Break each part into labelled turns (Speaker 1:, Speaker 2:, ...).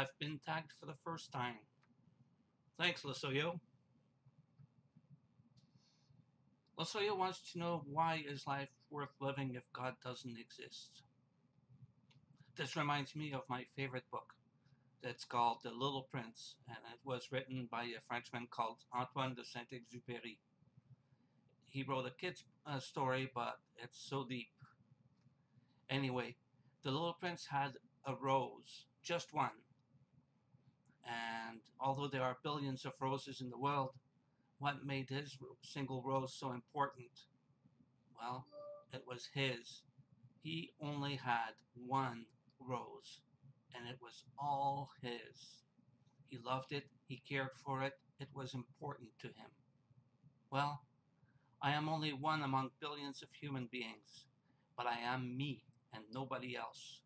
Speaker 1: I've been tagged for the first time. Thanks, Lasoyo. Lasoyo wants to know, why is life worth living if God doesn't exist? This reminds me of my favorite book. It's called The Little Prince, and it was written by a Frenchman called Antoine de Saint-Exupéry. He wrote a kid's story, but it's so deep. Anyway, the Little Prince had a rose, just one. And although there are billions of roses in the world, what made his single rose so important? Well, it was his. He only had one rose, and it was all his. He loved it, he cared for it, it was important to him. Well, I am only one among billions of human beings, but I am me and nobody else.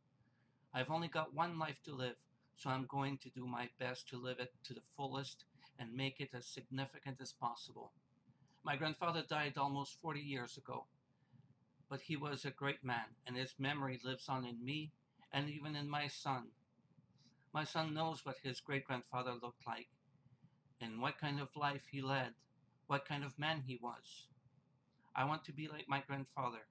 Speaker 1: I've only got one life to live, so I'm going to do my best to live it to the fullest and make it as significant as possible. My grandfather died almost 40 years ago, but he was a great man, and his memory lives on in me and even in my son. My son knows what his great grandfather looked like and what kind of life he led, what kind of man he was. I want to be like my grandfather.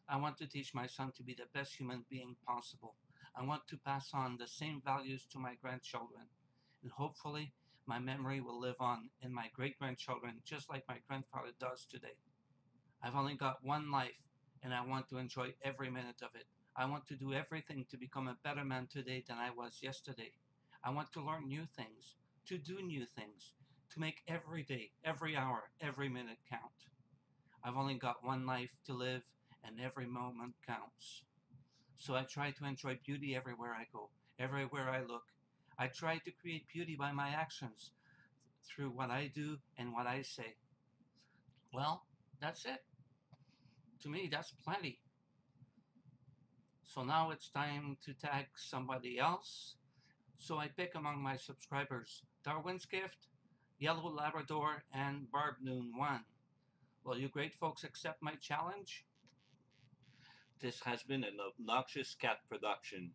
Speaker 1: I want to teach my son to be the best human being possible. I want to pass on the same values to my grandchildren. And hopefully, my memory will live on in my great grandchildren just like my grandfather does today. I've only got one life, and I want to enjoy every minute of it. I want to do everything to become a better man today than I was yesterday. I want to learn new things, to do new things, to make every day, every hour, every minute count. I've only got one life to live, and every moment counts. So I try to enjoy beauty everywhere I go, everywhere I look. I try to create beauty by my actions, through what I do and what I say. Well, that's it. To me, that's plenty. So now it's time to tag somebody else. So I pick among my subscribers Darwin's Gift, Yellow Labrador, and Barb Noon 1. Will you great folks accept my challenge?
Speaker 2: This has been an Obnoxious Cat production.